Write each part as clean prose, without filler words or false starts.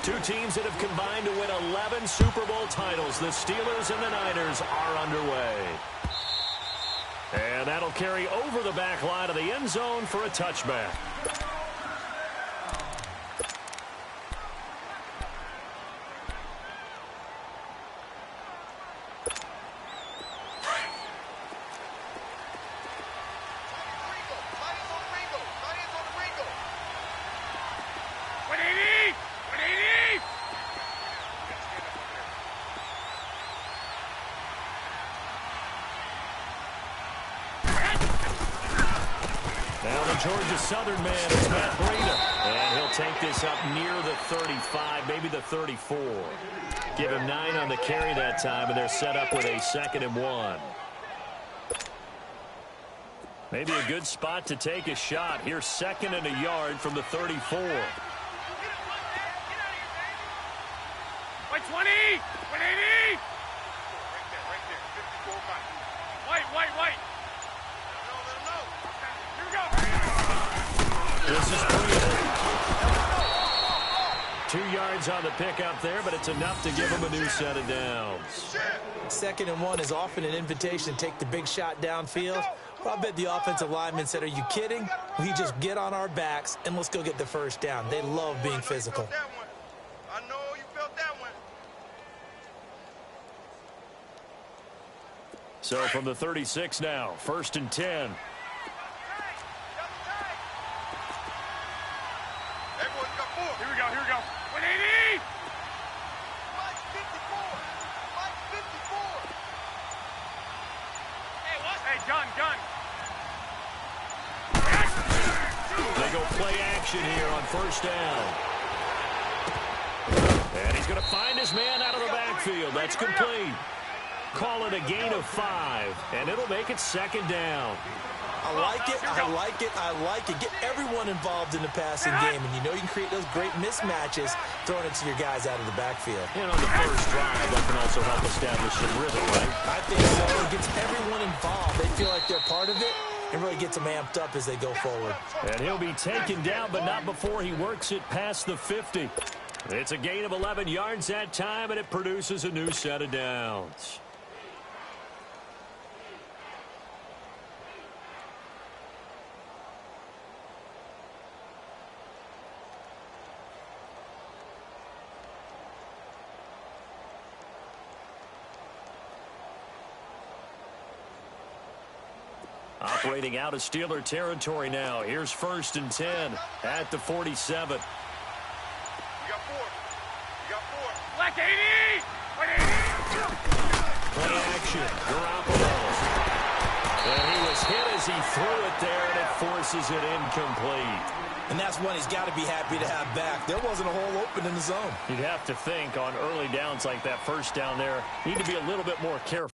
Two teams that have combined to win 11 Super Bowl titles. The Steelers and the Niners are underway. And that'll carry over the back line of the end zone for a touchback. Georgia Southern man is Matt Breida. And he'll take this up near the 35, maybe the 34. Give him 9 on the carry that time, and they're set up with a 2nd and 1. Maybe a good spot to take a shot. Here's 2nd and a yard from the 34. White 20! 180! Right there. 54 White. Here we go. This is Breida. 2 yards on the pickup there, but it's enough to give him a new set of downs. 2nd and 1 is often an invitation to take the big shot downfield. Well, I bet the offensive lineman said, are you kidding? We just get on our backs and let's go get the first down. They love being physical. I know you felt that one. So from the 36 now, 1st and 10. Here we go. 180! Mike 54! Hey, what? Hey, gun. They go play action here on 1st down. And he's going to find his man out of the backfield. That's complete. Call it a gain of 5, and it'll make it 2nd down. I like it. Get everyone involved in the passing game, and you know you can create those great mismatches throwing it to your guys out of the backfield. And on the first drive, that can also help establish some rhythm, right? I think so. It gets everyone involved. They feel like they're part of it and really gets them amped up as they go forward. And he'll be taken down, but not before he works it past the 50. It's a gain of 11 yards that time, and it produces a new set of downs. Operating out of Steeler territory now. Here's 1st and 10 at the 47. You got 4. Black 80! 180! Play action. Garoppolo. And he was hit as he threw it there, and it forces it incomplete. And that's one he's got to be happy to have back. There wasn't a hole open in the zone. You'd have to think on early downs like that, 1st down there, need to be a little bit more careful.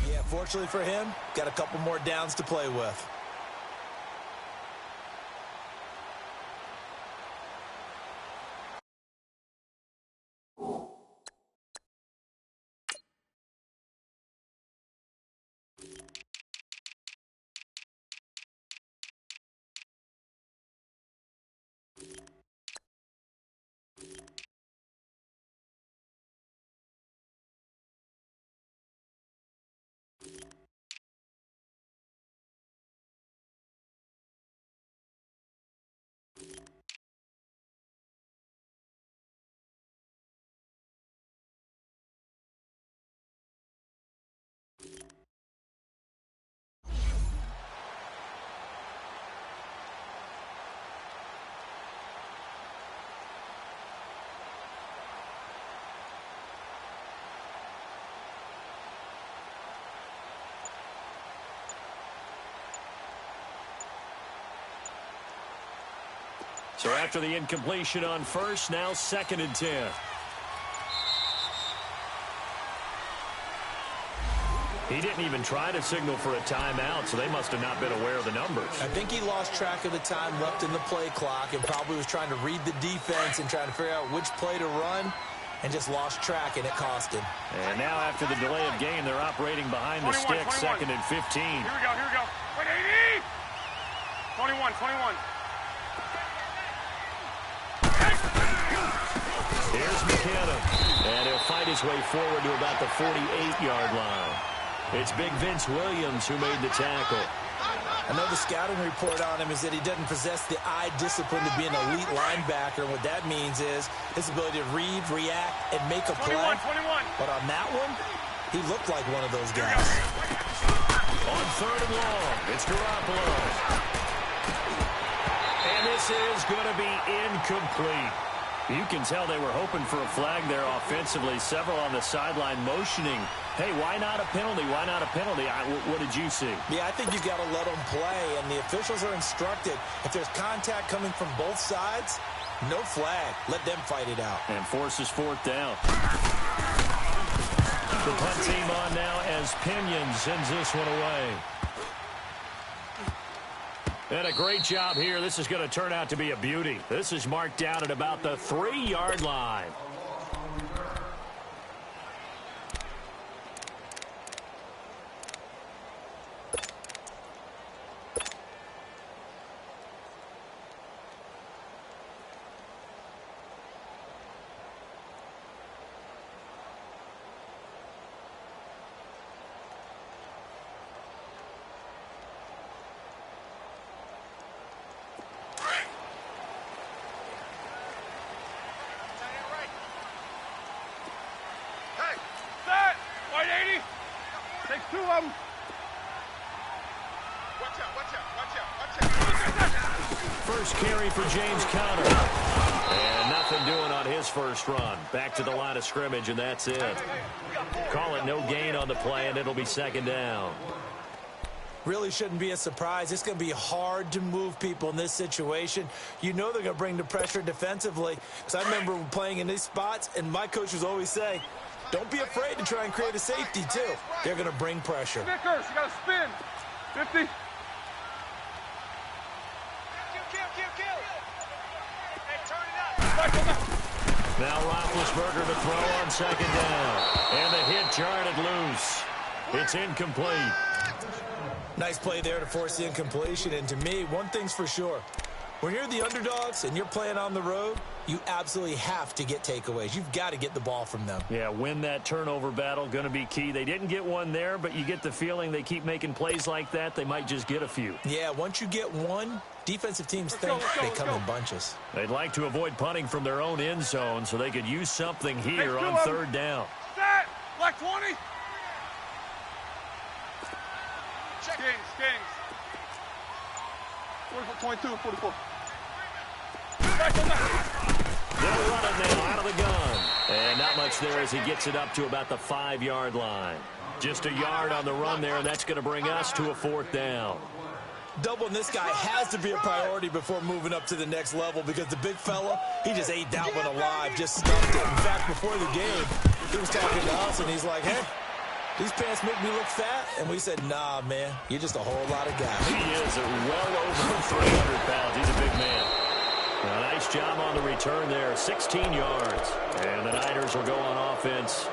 Yeah, fortunately for him, got a couple more downs to play with. So after the incompletion on first, now 2nd and 10. He didn't even try to signal for a timeout, so they must have not been aware of the numbers. I think he lost track of the time left in the play clock and probably was trying to read the defense and trying to figure out which play to run and just lost track, and it cost him. And now after the delay of game, they're operating behind the stick, 2nd and 15. Here we go. Wait, 80! 21. Here's McKenna, and he'll fight his way forward to about the 48-yard line. It's Big Vince Williams who made the tackle. I know the scouting report on him is that he doesn't possess the eye discipline to be an elite linebacker. What that means is his ability to read, react, and make a play. 21. But on that one, he looked like one of those guys. On 3rd and long, it's Garoppolo. And this is going to be incomplete. You can tell they were hoping for a flag there offensively. Several on the sideline motioning, hey, why not a penalty? Why not a penalty? What did you see? Yeah, I think you've got to let them play, and the officials are instructed. If there's contact coming from both sides, no flag. Let them fight it out. And forces 4th down. The punt team on now as Pinion sends this one away. And a great job here. This is going to turn out to be a beauty. This is marked down at about the 3-yard line. First carry for James Conner. And nothing doing on his first run. Back to the line of scrimmage, and that's it. Call it no gain on the play, and it'll be 2nd down. Really shouldn't be a surprise. It's going to be hard to move people in this situation. You know they're going to bring the pressure defensively. Because I remember playing in these spots, and my coaches always say, don't be afraid to try and create a safety, too. They're going to bring pressure. Vickers, you got to spin. 50. Now Roethlisberger to throw on 2nd down. And the hit jarred it loose. It's incomplete. Nice play there to force the incompletion. And to me, one thing's for sure. When you're the underdogs and you're playing on the road, you absolutely have to get takeaways. You've got to get the ball from them. Yeah, win that turnover battle, going to be key. They didn't get one there, but you get the feeling they keep making plays like that, they might just get a few. Yeah, once you get one, defensive teams think they come in bunches. They'd like to avoid punting from their own end zone so they could use something here on 3rd down. Set! Black 20! Kings. 22, 44. They'll run it now out of the gun. And not much there as he gets it up to about the 5-yard line. Just a yard on the run there, and that's going to bring us to a 4th down. Doubling this guy has to be a priority before moving up to the next level because the big fella, he just ate that one alive, just stuffed it. In fact, before the game, he was talking to us, and he's like, hey, these pants make me look fat. And we said, nah, man, you're just a whole lot of guys. He is well over 300 pounds. He's a big man. A nice job on the return there, 16 yards. And the Niners will go on offense,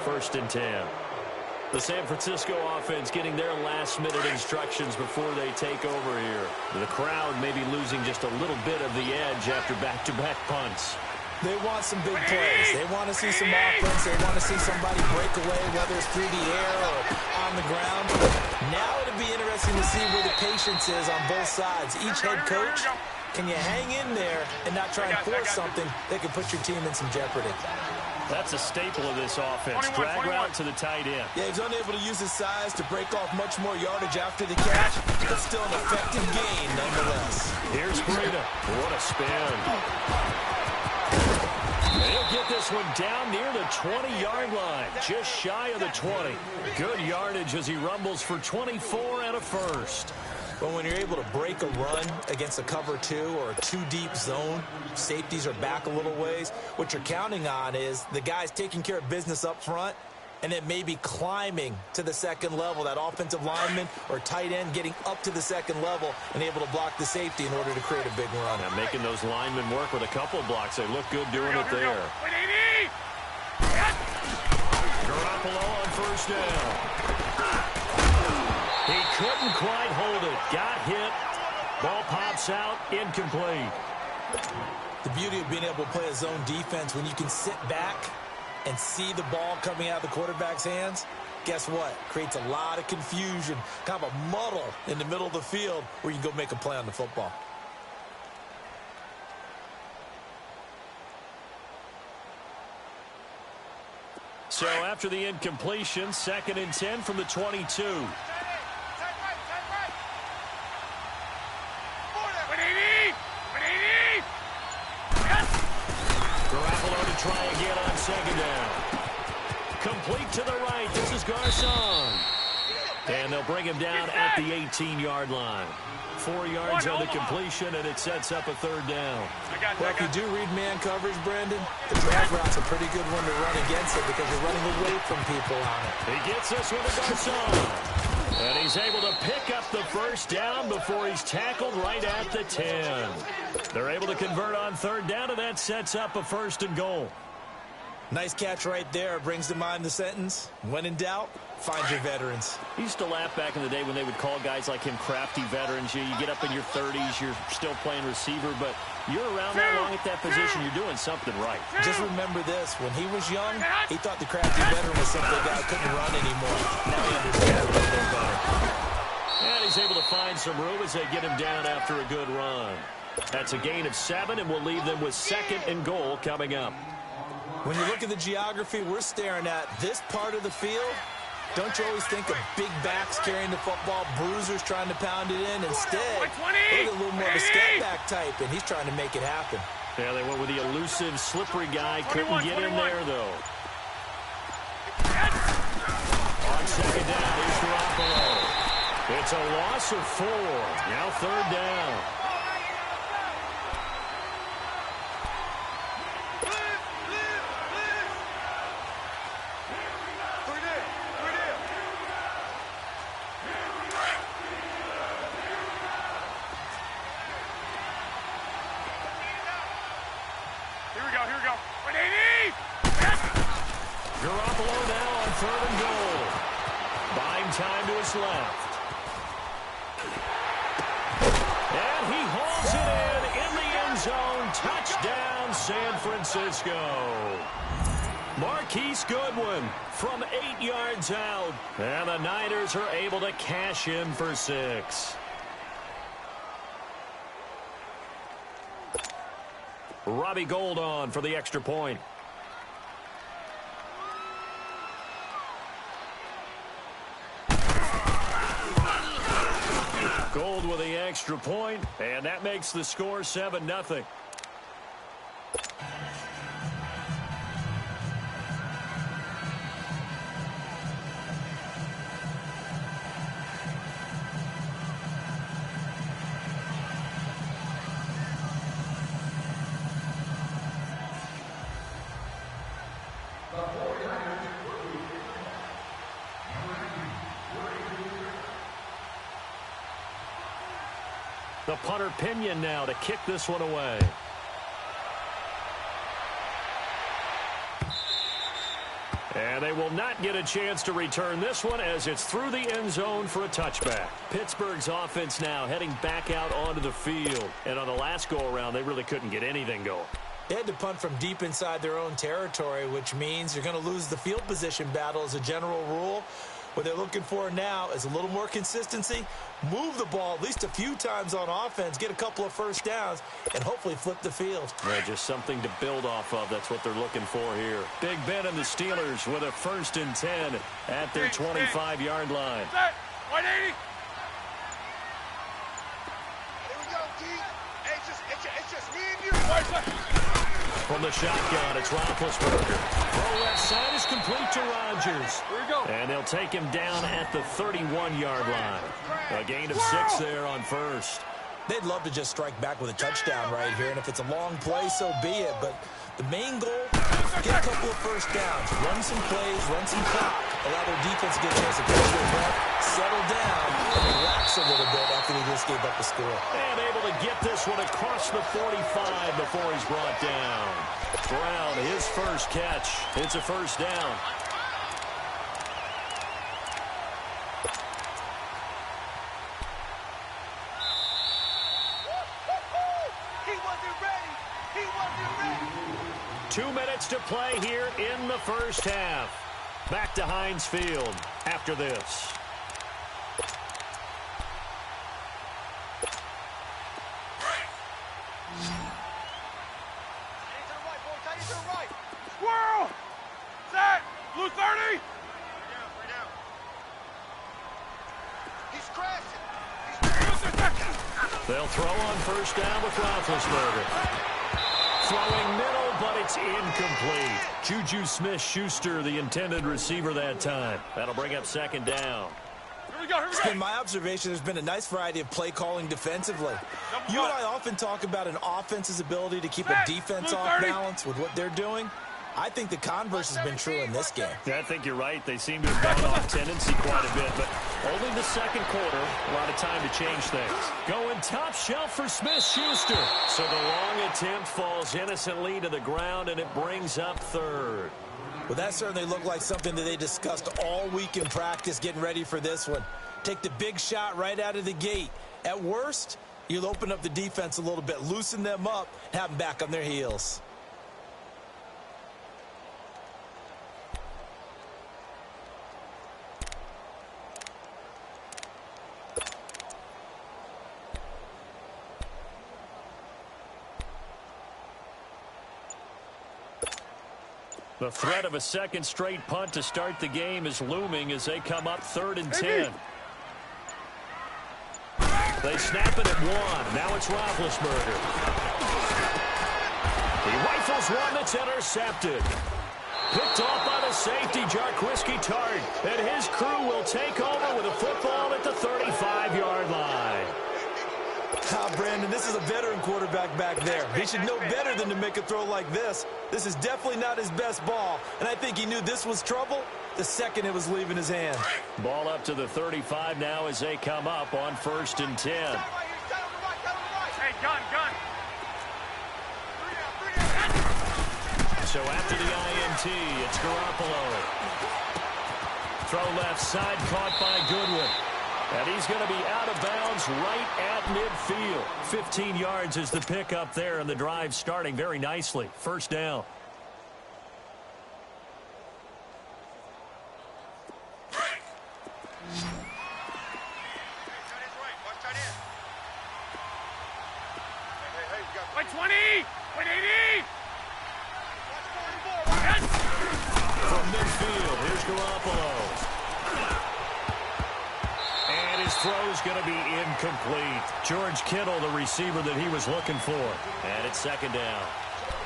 1st and 10. The San Francisco offense getting their last-minute instructions before they take over here. The crowd may be losing just a little bit of the edge after back-to-back punts. They want some big plays. They want to see some offense. They want to see somebody break away, whether it's through the air or on the ground. Now it'll be interesting to see where the patience is on both sides. Each head coach, can you hang in there and not try and force something that can put your team in some jeopardy? That's a staple of this offense. Drag route to the tight end. Yeah, he's unable to use his size to break off much more yardage after the catch, but still an effective gain nonetheless. Here's Breida. What a spin. He'll get this one down near the 20-yard line, just shy of the 20. Good yardage as he rumbles for 24 and a first. But when you're able to break a run against a cover 2 or a 2-deep zone, safeties are back a little ways, what you're counting on is the guys taking care of business up front and then maybe climbing to the second level, that offensive lineman or tight end getting up to the second level and able to block the safety in order to create a big run. Now making those linemen work with a couple blocks. They look good doing it there. Garoppolo on first down. He couldn't quite hold it. Got hit. Ball pops out. Incomplete. The beauty of being able to play a zone defense when you can sit back and see the ball coming out of the quarterback's hands, guess what? Creates a lot of confusion, kind of a muddle in the middle of the field where you can go make a play on the football. So after the incompletion, 2nd and 10 from the 22. Garoppolo to try again on 2nd down. Complete to the right. This is Garcon. And they'll bring him down at the 18-yard line. 4 yards on the completion, and it sets up a 3rd down. Well, if you do read man coverage, Brandon, the drag route's a pretty good one to run against it because you're running away from people on it. He gets this one to Garcon. And he's able to pick up the 1st down before he's tackled right at the 10. They're able to convert on 3rd down, and that sets up a 1st and goal. Nice catch right there. Brings to mind the sentence, when in doubt, find your veterans. He used to laugh back in the day when they would call guys like him crafty veterans. You get up in your 30s, you're still playing receiver, but you're around that long at that position, you're doing something right. Just remember this, when he was young, he thought the crafty veteran was simply a guy who couldn't run anymore. Now he understands a little better. And he's able to find some room as they get him down after a good run. That's a gain of 7, and we'll leave them with 2nd and goal coming up. When you look at the geography we're staring at, this part of the field, don't you always think of big backs carrying the football, bruisers trying to pound it in? Instead, look at a little more of a step back type, and he's trying to make it happen. Yeah, they went with the elusive, slippery guy. Couldn't get in there, though. On 2nd down, here's Garoppolo. It's a loss of 4. Now 3rd down. Garoppolo now on 3rd and goal. Buying time to his left. And he hauls it in the end zone. Touchdown, San Francisco. Marquise Goodwin from 8 yards out. And the Niners are able to cash in for 6. Robbie Gould on for the extra point. Gould with the extra point, and that makes the score 7-0. The punter Pinion now to kick this one away. And they will not get a chance to return this one as it's through the end zone for a touchback. Pittsburgh's offense now heading back out onto the field. And on the last go-around, they really couldn't get anything going. They had to punt from deep inside their own territory, which means you're going to lose the field position battle as a general rule. What they're looking for now is a little more consistency, move the ball at least a few times on offense, get a couple of 1st downs, and hopefully flip the field. Yeah, just something to build off of. That's what they're looking for here. Big Ben and the Steelers with a 1st and 10 at their 25-yard line. 180. Here we go, D. Hey, it's just me and you. From From the shotgun, it's Roethlisberger. Throw left side is complete to Rodgers. Here we go. And they'll take him down at the 31-yard line. A gain of 6 there on first. They'd love to just strike back with a touchdown right here, and if it's a long play, so be it. But the main goal, get a couple of first downs, run some plays, run some clock, allow their defense to get a chance to catch their breath, settle down, and relax a little bit after they just gave up a score. And able to get this one across the 45 before he's brought down. Brown, his first catch. It's a first down. He wasn't ready. He wasn't ready. 2 minutes to play here in the first half. Back to Heinz Field after this. Tight to the right, boy. Tight to the right. Squirrel. Set. Blue 30. He's crashing. They'll throw on first down with Roethlisberger. Throwing middle, but it's incomplete. Juju Smith-Schuster, the intended receiver that time. That'll bring up second down. Here we go. Here we It's go. been my observation there's been a nice variety of play calling defensively. You and I often talk about an offense's ability to keep a defense off balance with what they're doing. I think the converse has been true in this game. Yeah, I think you're right. They seem to have gone off tendency quite a bit, but only the second quarter. A lot of time to change things. Going top shelf for Smith-Schuster. So the long attempt falls innocently to the ground, and it brings up third. Well, that certainly looked like something that they discussed all week in practice getting ready for this one. Take the big shot right out of the gate. At worst, you'll open up the defense a little bit, loosen them up, and have them back on their heels. The threat of a second straight punt to start the game is looming as they come up 3rd and 10. They snap it at 1. Now it's Roethlisberger. He rifles one that's intercepted. Picked off by the safety, Jarquiski Tart. And his crew will take over with a football at the 35-yard line. Brandon, this is a veteran quarterback back there. He should know better than to make a throw like this. This is definitely not his best ball, and I think he knew this was trouble the second it was leaving his hand. Ball up to the 35 now as they come up on 1st and 10. Right here. Tight on the right. Tight on the right. Hey, gun. Bring it out. So after the INT, it's Garoppolo. Throw left side, caught by Goodwin. And he's going to be out of bounds right at midfield. 15 yards is the pickup there, and the drive starting very nicely. First down. Wait, 20. Wait, 80. From midfield, here's Garoppolo. And his throw's going to be incomplete. George Kittle, the receiver that he was looking for. And it's second down.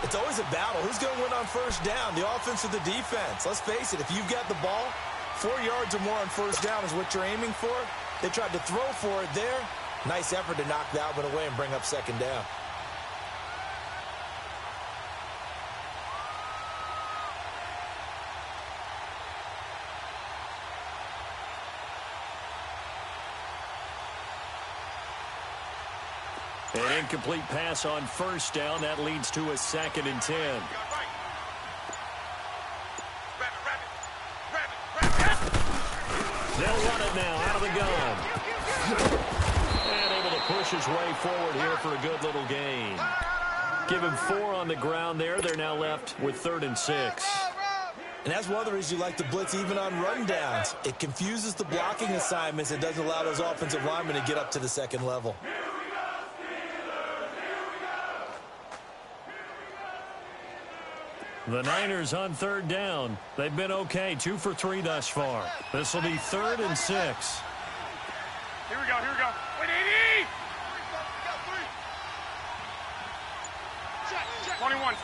It's always a battle. Who's going to win on first down, the offense or the defense? Let's face it, if you've got the ball, 4 yards or more on first down is what you're aiming for. They tried to throw for it there. Nice effort to knock that one away and bring up second down. An incomplete pass on first down. That leads to a 2nd and 10. They'll run it now out of the gun. And able to push his way forward here for a good little gain. Give him 4 on the ground there. They're now left with 3rd and 6. And that's one of the reasons you like to blitz even on rundowns. It confuses the blocking assignments and doesn't allow those offensive linemen to get up to the second level. The Niners on 3rd down. They've been okay, 2 for 3 thus far. This will be 3rd and 6. Here we go. Wait, 80.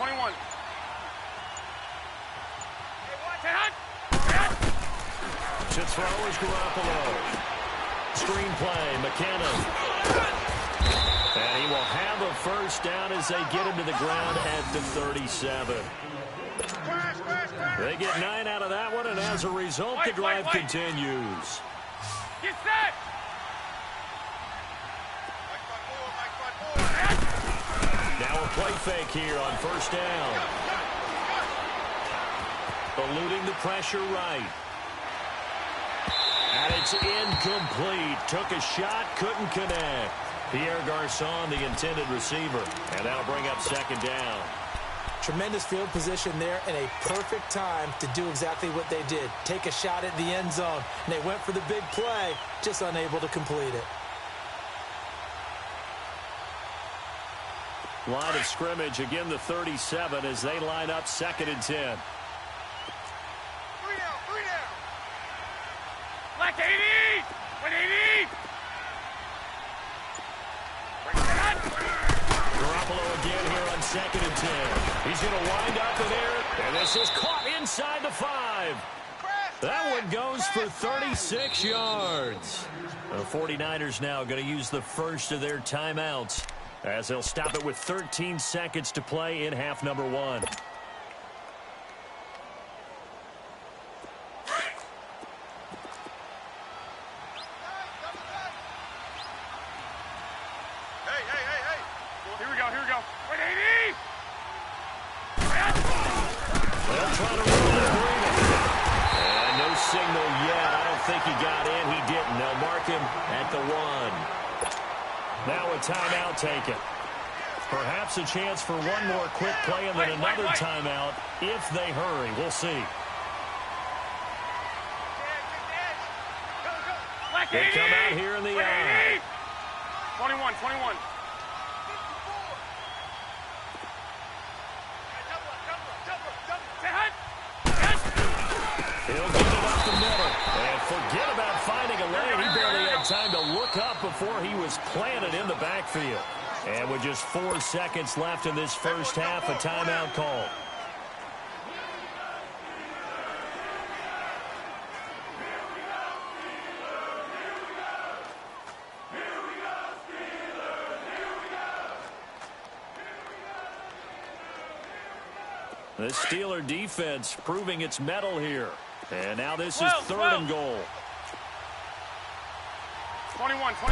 21. To throw is Garoppolo. Screenplay, McKinnon. And he will have a first down as they get him to the ground at the 37. They get 9 out of that one, and as a result, the drive continues. Get set! Now a play fake here on first down. Eluding the pressure right. And it's incomplete. Took a shot, couldn't connect. Pierre Garçon, the intended receiver. And that'll bring up second down. Tremendous field position there and a perfect time to do exactly what they did. Take a shot at the end zone. And they went for the big play, just unable to complete it. Line of scrimmage, again the 37 as they line up 2nd and 10. 3 down, 3 down. Black 80! 180! Garoppolo again here on 2nd and 10. He's going to wind up in there, and this is caught inside the 5. That one goes for 36 yards. The 49ers now going to use the first of their timeouts as they'll stop it with 13 seconds to play in half number 1. Here we go, here we go. 180! They'll try to run the breather. And no signal yet. I don't think he got in. He didn't. They'll mark him at the 1. Now a timeout taken. Perhaps a chance for one more quick play and then another timeout if they hurry. We'll see. They come out here in the eye. 21, 21. He'll get it up the middle. And forget about finding a lane. He barely had time to look up before he was planted in the backfield. And with just 4 seconds left in this first half, a timeout call. The Steeler defense proving its mettle here. And now this is 3rd and goal. 21, 21.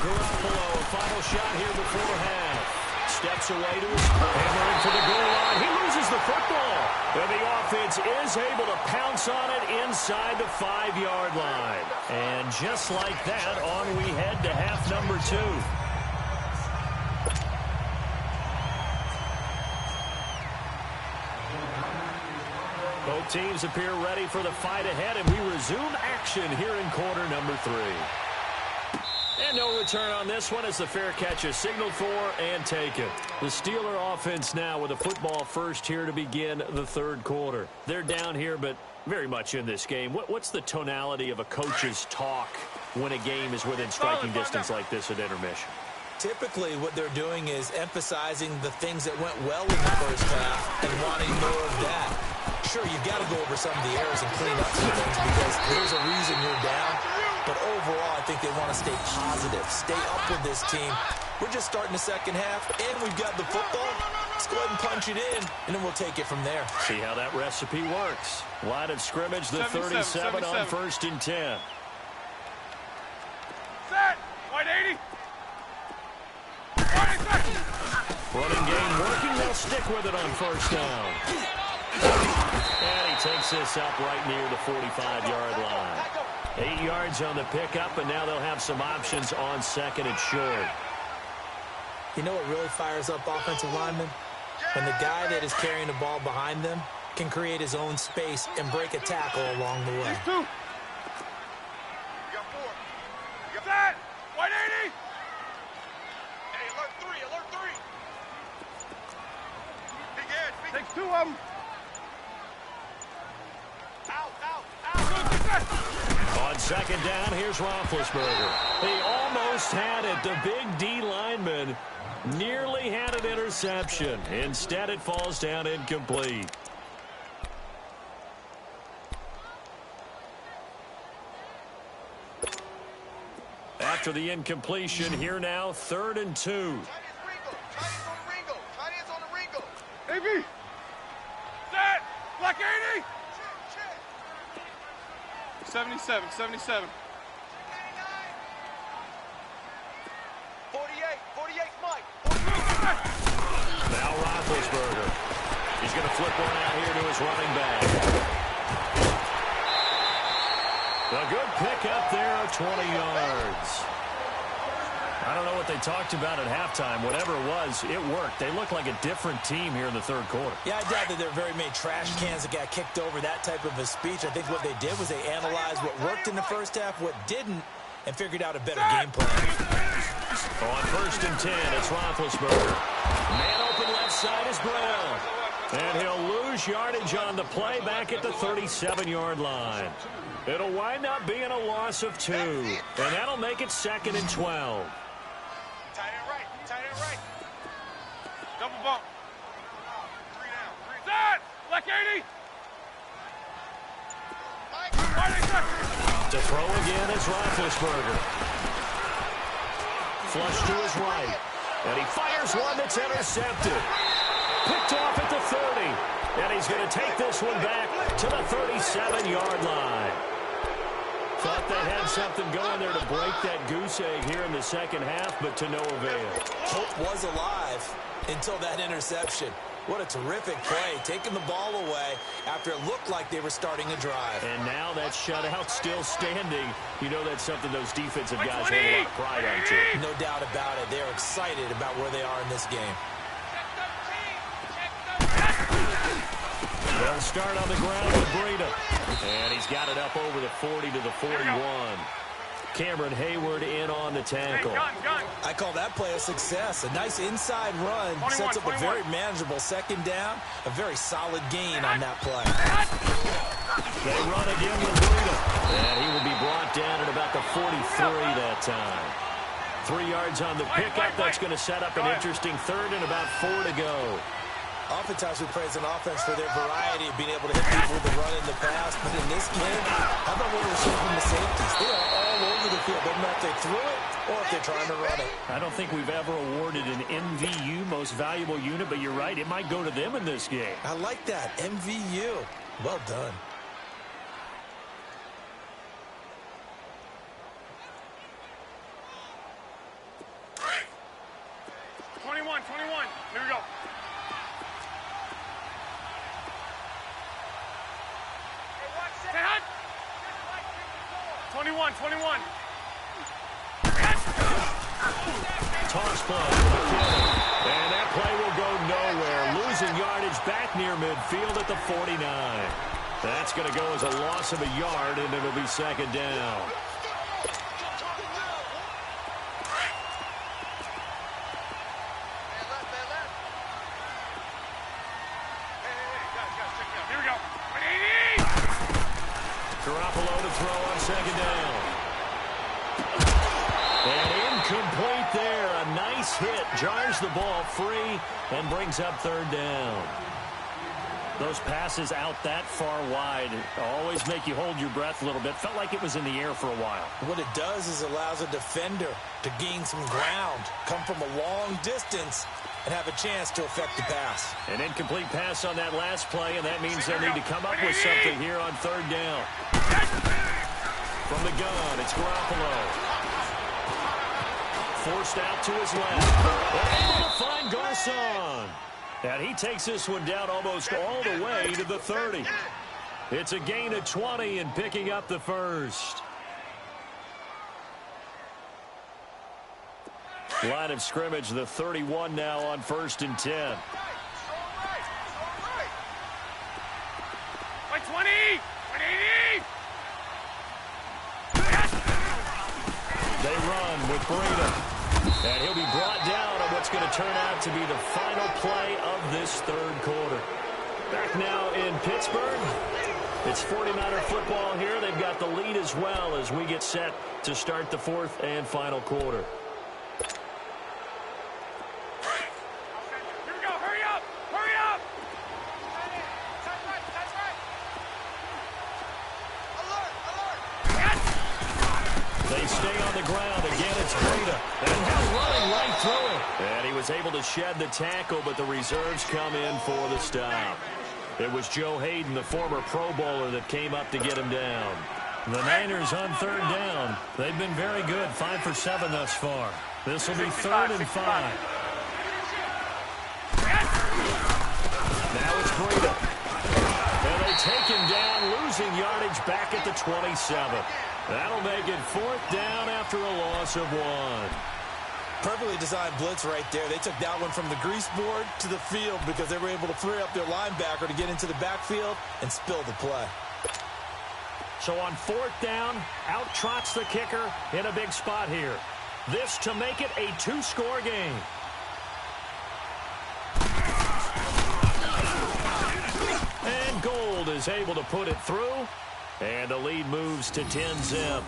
Garoppolo, a final shot here before half. Steps away to his hammering to the goal line. He loses the football. And the offense is able to pounce on it inside the 5-yard line. And just like that, on we head to half number 2. Both teams appear ready for the fight ahead, and we resume action here in quarter number 3. And no return on this one as the fair catch is signaled for and taken. The Steeler offense now with a football first here to begin the 3rd quarter. They're down here, but very much in this game. What's the tonality of a coach's talk when a game is within striking distance like this at intermission? Typically, what they're doing is emphasizing the things that went well in the first half and wanting more of that. Sure, you've got to go over some of the errors and clean up some things because there's a reason you're down. But overall, I think they want to stay positive, stay up with this team. We're just starting the second half, and we've got the football. Let's go ahead and punch it in, and then we'll take it from there. See how that recipe works. Line of scrimmage, the 37 on 1st and 10. Set! 180! Running game working. They'll stick with it on first down. And he takes this up right near the 45-yard line. 8 yards on the pickup, and now they'll have some options on 2nd and short. You know what really fires up offensive linemen? When the guy that is carrying the ball behind them can create his own space and break a tackle along the way. 2. You got 4. You got that! 180! Hey, alert 3, alert 3! Big edge, big edge. Take 2 of them. Out, out, out. On 2nd down, here's Roethlisberger. He almost had it. The big D lineman nearly had an interception. Instead, it falls down incomplete. after the incompletion. Here now, 3rd and 2. Tight on the Ringo. AB. Set. Black 80. 77. 48, Mike. Now Roethlisberger. He's going to flip one out here to his running back. A good pickup there of 20 yards. I don't know what they talked about at halftime. Whatever it was, it worked. They look like a different team here in the 3rd quarter. Yeah, I doubt that there are very many trash cans that got kicked over, that type of a speech. I think what they did was they analyzed what worked in the first half, what didn't, and figured out a better game plan. On 1st and 10, it's Roethlisberger. Man open left side is Brown. And he'll lose yardage on the play back at the 37-yard line. It'll wind up being a loss of 2. And that'll make it 2nd and 12. Tight end right. Double bump. 3 down. Set. Black 80. To throw again is Roethlisberger. Flush to his right. And he fires one that's intercepted. Picked off at the 30. And he's going to take this one back to the 37-yard line. Thought they had something going there to break that goose egg here in the second half, but to no avail. Hope was alive until that interception. What a terrific play, taking the ball away after it looked like they were starting a drive. And now that shutout still standing. You know that's something those defensive guys hold a lot of pride on, too. No doubt about it. They're excited about where they are in this game. They'll start on the ground with Breida. And he's got it up over the 40 to the 41. Cameron Hayward in on the tackle. I call that play a success. A nice inside run sets up a very manageable second down. A very solid gain on that play. They run again with Breida. And he will be brought down at about the 43 that time. 3 yards on the pickup. That's going to set up an interesting 3rd and about 4 to go. Oftentimes we praise an offense for their variety of being able to hit people with the run in the pass. But in this game, how about what we're seeing from the safeties? They are all over the field. Doesn't matter if they threw it or if they're trying to run it. I don't think we've ever awarded an MVU, most valuable unit, but you're right. It might go to them in this game. I like that. MVU. Well done. Here we go. Say hut. 21. Toss play. And that play will go nowhere. Losing yardage back near midfield at the 49. That's going to go as a loss of a yard, and it'll be 2nd down. Garoppolo to throw on 2nd down. And incomplete there. A nice hit. Jars the ball free and brings up 3rd down. Those passes out that far wide always make you hold your breath a little bit. Felt like it was in the air for a while. What it does is allows a defender to gain some ground, come from a long distance, and have a chance to affect the pass. An incomplete pass on that last play, and that means they'll need to come up with something here on 3rd down. From the gun, it's Garoppolo. Forced out to his left. Able to find Garcon. And he takes this one down almost all the way to the 30. It's a gain of 20 and picking up the 1st. Line of scrimmage, the 31 now on 1st and 10. By 20! 180! They run with Breida. And he'll be brought down on what's going to turn out to be the final play of this 3rd quarter. Back now in Pittsburgh. It's 49er football here. They've got the lead as well as we get set to start the 4th and final quarter. Here we go. Hurry up! Hurry up! Alert! They stay on the ground. Again, it's Breida. And he's running right through it. And he was able to shed the tackle, but the reserves come in for the stop. It was Joe Hayden, the former Pro Bowler, that came up to get him down. The Niners on third down. They've been very good, 5 for 7 thus far. This will be 3rd and 5. Now it's Breida. And they take him down, losing yardage back at the 27. That'll make it 4th down after a loss of 1. Perfectly designed blitz right there. They took that one from the grease board to the field because they were able to free up their linebacker to get into the backfield and spill the play. So on 4th down, out trots the kicker in a big spot here. This to make it a 2-score game. And Gold is able to put it through. And the lead moves to 10-zip.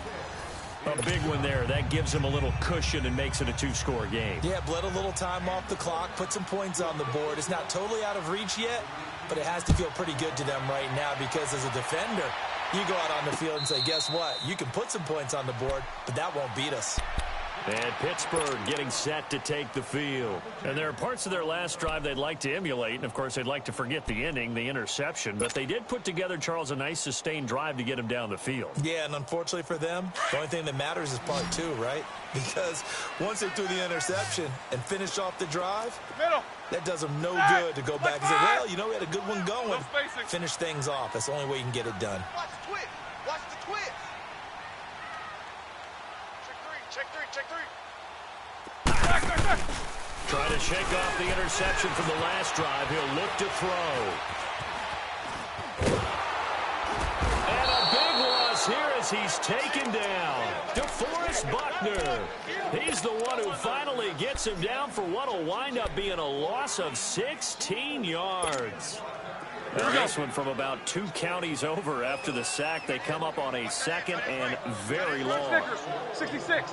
A big one there. That gives them a little cushion and makes it a 2-score game. Yeah, bled a little time off the clock, put some points on the board. It's not totally out of reach yet, but it has to feel pretty good to them right now because as a defender, you go out on the field and say, guess what? You can put some points on the board, but that won't beat us. And Pittsburgh getting set to take the field. And there are parts of their last drive they'd like to emulate. And, of course, they'd like to forget the inning, the interception. But they did put together, Charles, a nice sustained drive to get him down the field. Yeah, and unfortunately for them, the only thing that matters is part 2, right? Because once they threw the interception and finished off the drive, that does them no good to go back and say, well, you know, we had a good one going. Finish things off. That's the only way you can get it done. Watch the twist. Watch the twist. Check three. Trying to shake off the interception from the last drive. He'll look to throw. And a big loss here as he's taken down. DeForest Buckner. He's the one who finally gets him down for what will wind up being a loss of 16 yards. And this one from about 2 counties over after the sack. They come up on a 2nd and very long. 66.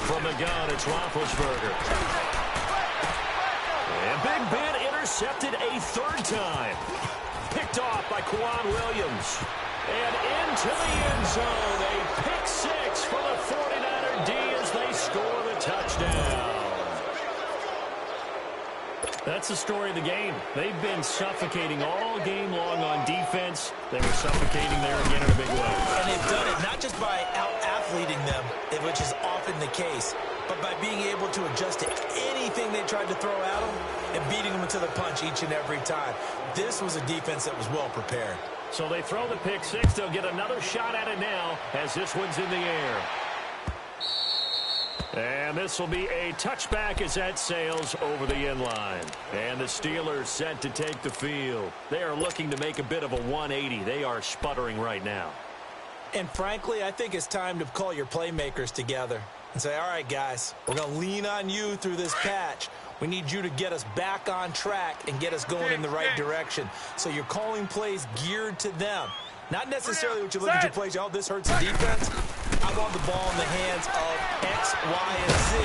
From the gun, it's Roethlisberger. And Big Ben intercepted a 3rd time. Picked off by Quan Williams. And into the end zone. A pick 6 for the 49er D as they score the touchdown. That's the story of the game. They've been suffocating all game long on defense. They were suffocating there again in a big way. And they've done it not just by out-athleting them, which is often the case, but by being able to adjust to anything they tried to throw at them and beating them into the punch each and every time. This was a defense that was well prepared. So they throw the pick 6. They'll get another shot at it now as this one's in the air. And this will be a touchback as that sails over the end line. And the Steelers set to take the field. They are looking to make a bit of a 180. They are sputtering right now. And frankly, I think it's time to call your playmakers together and say, all right, guys, we're going to lean on you through this patch. We need you to get us back on track and get us going in the right direction. So you're calling plays geared to them. Not necessarily what you look at your plays, oh, this hurts the defense. I want the ball in the hands of X, Y, and Z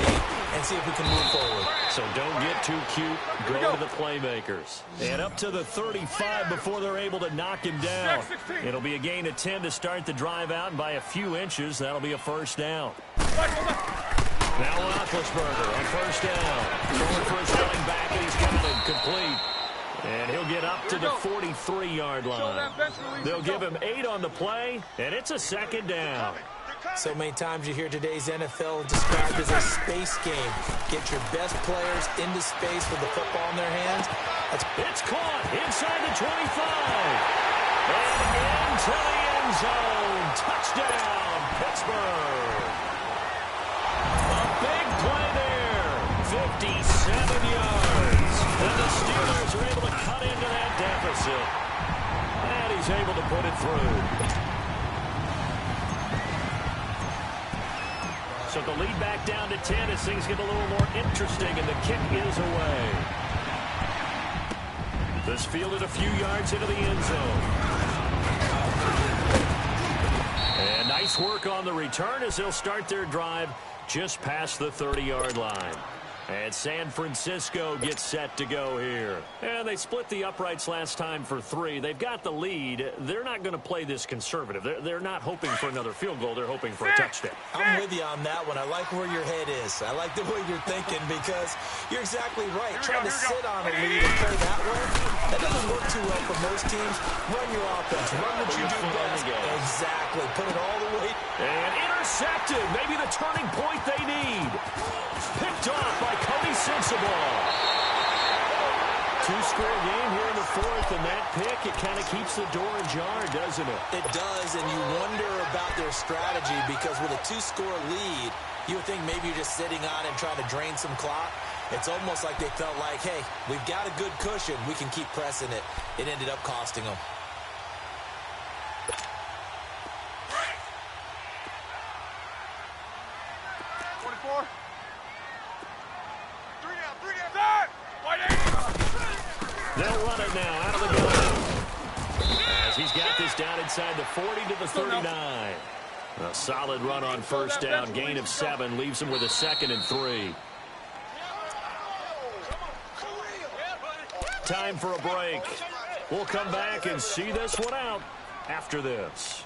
and see if we can move forward. So don't get too cute. Go to the playmakers. And up to the 35 before they're able to knock him down. It'll be a gain of 10 to start the drive out, and by a few inches, that'll be a 1st down. Now Roethlisberger on 1st down. Throwing for his running back, and he's got it complete. And he'll get up to the 43-yard line. They'll give him 8 on the play, and it's a 2nd down. So many times you hear today's NFL described as a space game. Get your best players into space with the football in their hands. It's caught inside the 25. And into the end zone. Touchdown, Pittsburgh. A big play there. 57 yards. And the Steelers are able to cut into that deficit. And he's able to put it through. So the lead back down to 10 as things get a little more interesting, and the kick is away. This fielded a few yards into the end zone. And nice work on the return as they'll start their drive just past the 30-yard line. And San Francisco gets set to go here. And they split the uprights last time for 3. They've got the lead. They're not going to play this conservative. They're not hoping for another field goal. They're hoping for a touchdown. I'm with you on that one. I like where your head is. I like the way you're thinking because you're exactly right. Trying to sit on a lead and play that way, that doesn't work too well for most teams. Run your offense. Run what you do best. Exactly. Put it all the way. And intercepted. Maybe the turning point they need. Picked off by Cody Sensabaugh. 2-score game here in the 4th, and that pick, it kind of keeps the door ajar, doesn't it? It does, and you wonder about their strategy because with a 2-score lead, you would think maybe you're just sitting on and trying to drain some clock. It's almost like they felt like, hey, we've got a good cushion. We can keep pressing it. It ended up costing them. They'll run it now out of the gun. As he's got this down inside the 40 to the 39. A solid run on first down. Gain of 7 leaves him with a 2nd and 3. Time for a break. We'll come back and see this one out after this.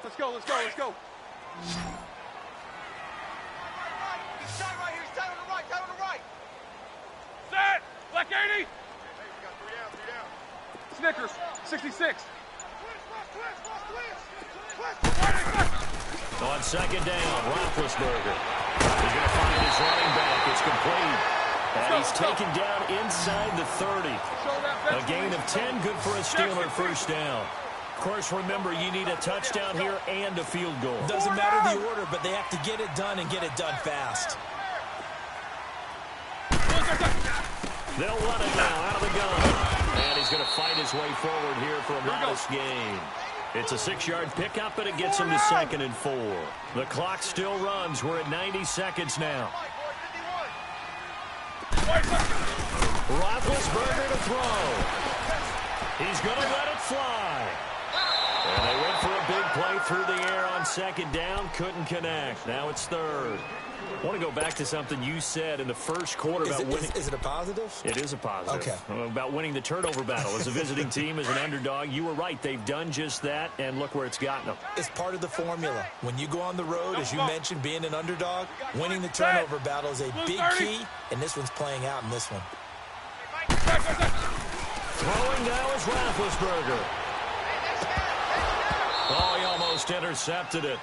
Let's go, let's go, let's go. He's tight right here. He's tight on the right. Tight on the right. Set! Black 80! Hey, we got 3 down, 3 down. Snickers, 66. On second down, Roethlisberger. He's going to find his running back. It's complete. And he's taken down inside the 30. A gain of 10, good for a Steeler first down. Of course, remember, you need a touchdown here and a field goal. Doesn't matter the order, but they have to get it done and get it done fast. They'll run it now out of the gun. And he's going to fight his way forward here for a modest gain. It's a 6-yard pickup, and it gets him to 2nd and 4. The clock still runs. We're at 90 seconds now. Roethlisberger to throw. He's going to let it fly. And they went for a big play through the air on second down. Couldn't connect. Now it's 3rd. I want to go back to something you said in the first quarter about winning. Is it a positive? It is a positive. Okay. About winning the turnover battle. As a visiting team, as an underdog, you were right. They've done just that, and look where it's gotten them. It's part of the formula. When you go on the road, as you mentioned, being an underdog, winning the turnover battle is a big key, and this one's playing out in this one. Throwing now is Roethlisberger. Oh, he almost intercepted it.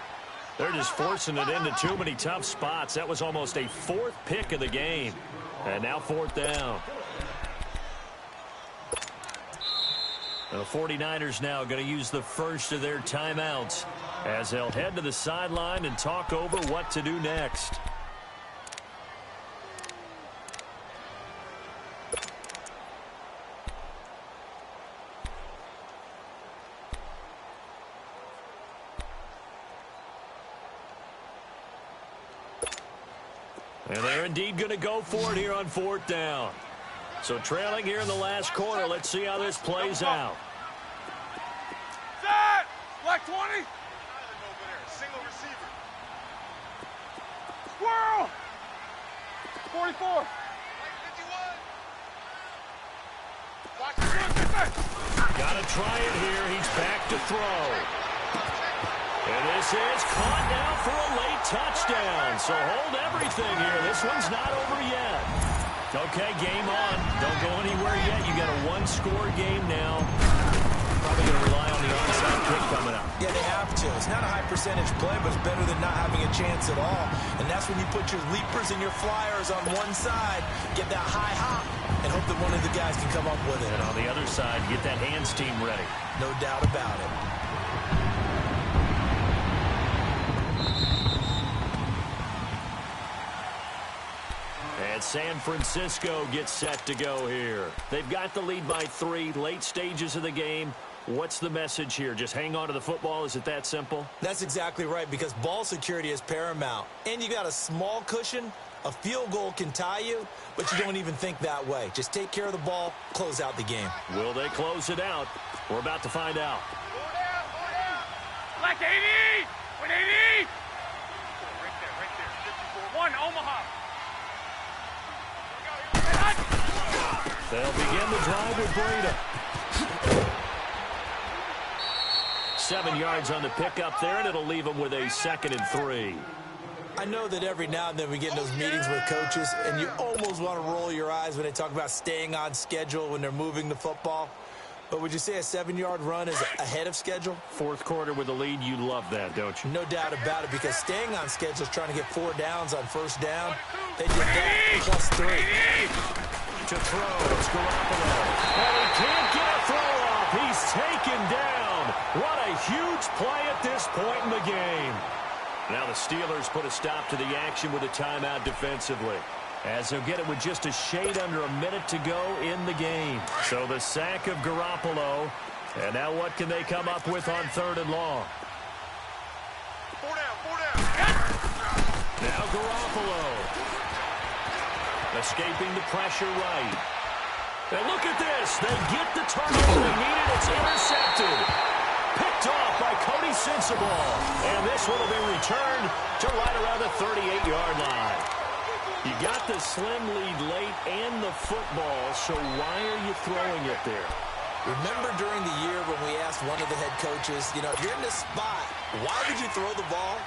They're just forcing it into too many tough spots. That was almost a 4th pick of the game. And now 4th down. The 49ers now going to use the first of their timeouts as they'll head to the sideline and talk over what to do next. And they're indeed going to go for it here on 4th down. So trailing here in the last quarter. Let's see how this plays out. Set! Black 20! Single receiver. Squirrel! 44. Black 51. Got to try it here. He's back to throw. And this is caught now for a late touchdown. So hold everything here. This one's not over yet. Okay, game on. Don't go anywhere yet. You got a 1-score game now. Probably going to rely on the onside kick coming up. Yeah, they have to. It's not a high percentage play, but it's better than not having a chance at all. And that's when you put your leapers and your flyers on one side, get that high hop, and hope that one of the guys can come up with it. And on the other side, get that hands team ready. No doubt about it. And San Francisco gets set to go here. They've got the lead by 3, late stages of the game. What's the message here? Just hang on to the football? Is it that simple? That's exactly right, because ball security is paramount. And you got a small cushion. A field goal can tie you, but you don't even think that way. Just take care of the ball, close out the game. Will they close it out? We're about to find out. Black 80! 180! Right there. 1, Omaha. They'll begin the drive with Breda. 7 yards on the pickup there, and it'll leave them with a 2nd and 3. I know that every now and then we get in those meetings with coaches, and you almost want to roll your eyes when they talk about staying on schedule when they're moving the football. But would you say a 7-yard run is ahead of schedule? Fourth quarter with the lead, you love that, don't you? No doubt about it, because staying on schedule is trying to get 4 downs on first down. They did that plus 3. To throw, it's Garoppolo. And he can't get a throw off. He's taken down. What a huge play at this point in the game. Now the Steelers put a stop to the action with a timeout defensively, as they'll get it with just a shade under a minute to go in the game. So the sack of Garoppolo. And now what can they come up with on 3rd and long? 4 down. Now Garoppolo. Escaping the pressure right. And look at this. They get the turnover they needed. It's intercepted. Picked off by Cody Sensabaugh. And this one will be returned to right around the 38-yard line. You got the slim lead late and the football, so why are you throwing it there? Remember during the year when we asked one of the head coaches, if you're in this spot, why would you throw the ball?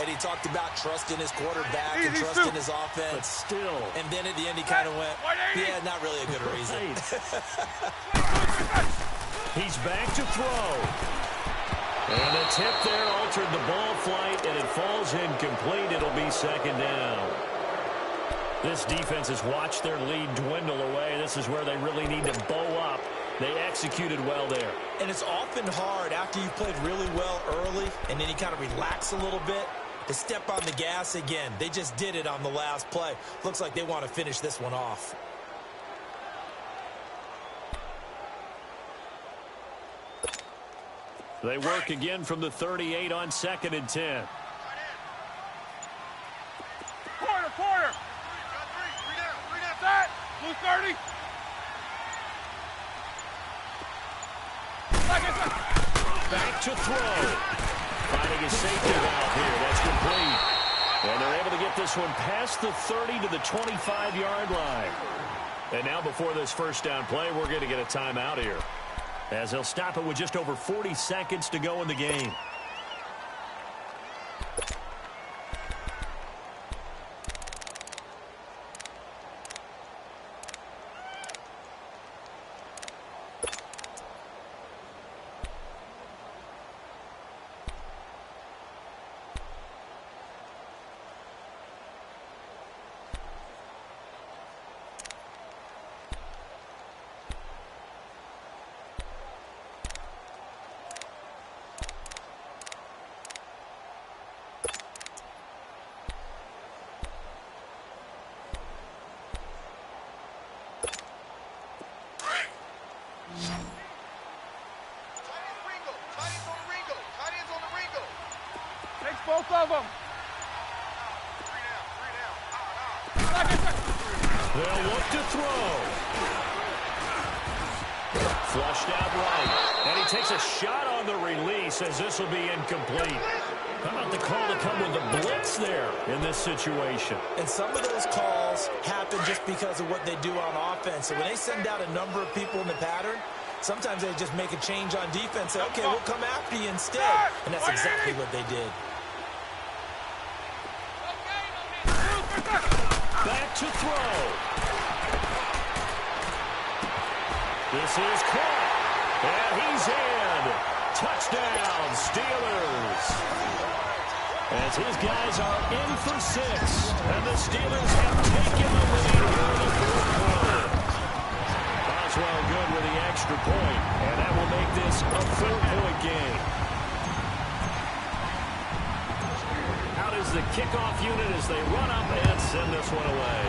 And he talked about trusting his quarterback and trusting his offense. But still. And then at the end he kind of went, yeah, not really a good reason. He's back to throw. And a tip there altered the ball flight, and it falls incomplete. It'll be 2nd down. This defense has watched their lead dwindle away. This is where they really need to bow up. They executed well there. And it's often hard after you've played really well early and then you kind of relax a little bit to step on the gas again. They just did it on the last play. Looks like they want to finish this one off. They work again from the 38 on 2nd and 10. Quarter. 3 down. Set. Blue 30. Back to throw. Finding a safety valve here. That's complete. And they're able to get this one past the 30 to the 25-yard line. And now before this first down play, we're going to get a timeout here, as they'll stop it with just over 40 seconds to go in the game. Both of them. 3 down. They'll look to throw. Flushed out right. And he takes a shot on the release, as this will be incomplete. How about the call to come with the blitz there in this situation? And some of those calls happen just because of what they do on offense. So when they send out a number of people in the pattern, sometimes they just make a change on defense. Say, okay, we'll come after you instead. And that's exactly what they did. Back to throw. This is caught. And he's in. Touchdown, Steelers. As his guys are in for 6. And the Steelers have taken the lead here in the 4th quarter. Boswell good with the extra point. And that will make this a 4-point game. Out is the kickoff unit as they run up and send this one away.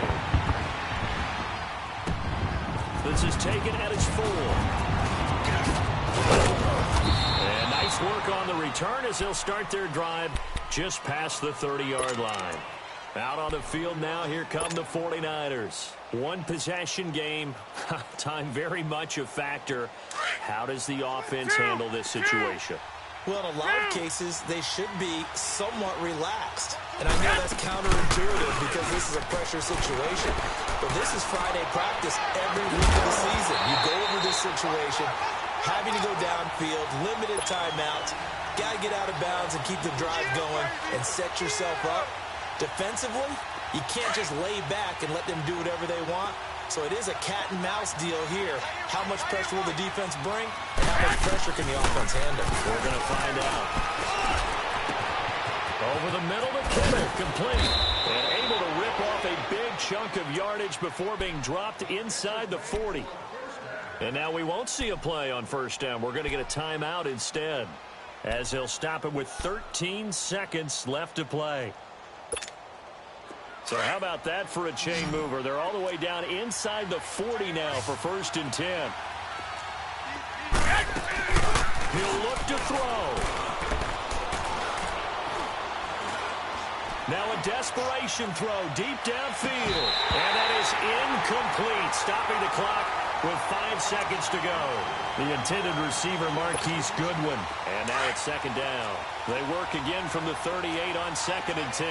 This is taken at its 4. And nice work on the return as they'll start their drive just past the 30-yard line. Out on the field now, here come the 49ers. One possession game, time very much a factor. How does the offense handle this situation? Well, in a lot of cases, they should be somewhat relaxed. And I know that's counterintuitive because this is a pressure situation. But this is Friday practice every week of the season. You go over this situation, having to go downfield, limited timeouts, got to get out of bounds and keep the drive going and set yourself up. Defensively, you can't just lay back and let them do whatever they want. So it is a cat-and-mouse deal here. How much pressure will the defense bring, and how much pressure can the offense handle? We're going to find out. Over the middle to Kittle, complete. And able to rip off a big chunk of yardage before being dropped inside the 40. And now we won't see a play on first down. We're going to get a timeout instead, as he'll stop it with 13 seconds left to play. So how about that for a chain mover? They're all the way down inside the 40 now for 1st and 10. He'll look to throw. Now a desperation throw deep downfield. And that is incomplete, stopping the clock with 5 seconds to go. The intended receiver, Marquise Goodwin. And now it's 2nd down. They work again from the 38 on 2nd and 10.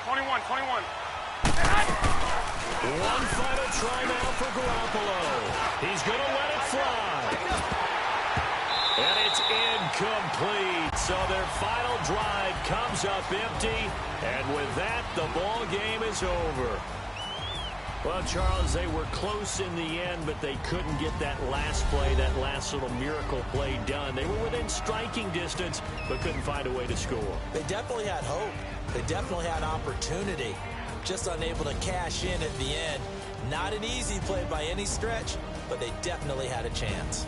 21. One final try now for Garoppolo. He's going to let it fly. And it's incomplete. So their final drive comes up empty. And with that, the ball game is over. Well, Charles, they were close in the end, but they couldn't get that last play, that last little miracle play done. They were within striking distance, but couldn't find a way to score. They definitely had hope. They definitely had opportunity. Just unable to cash in at the end. Not an easy play by any stretch, but they definitely had a chance.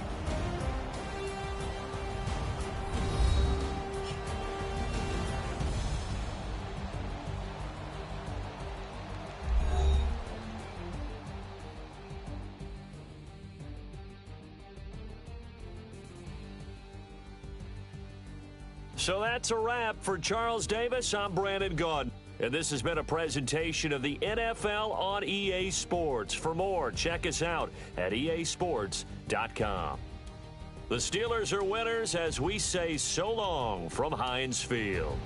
So that's a wrap for Charles Davis. I'm Brandon Gaudin. And this has been a presentation of the NFL on EA Sports. For more, check us out at easports.com. The Steelers are winners as we say so long from Heinz Field.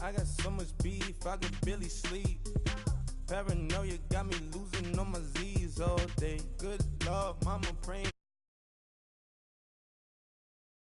I got so much beef, I could barely sleep. Paranoia got me losing on my Z's all day. Good Lord, mama praying.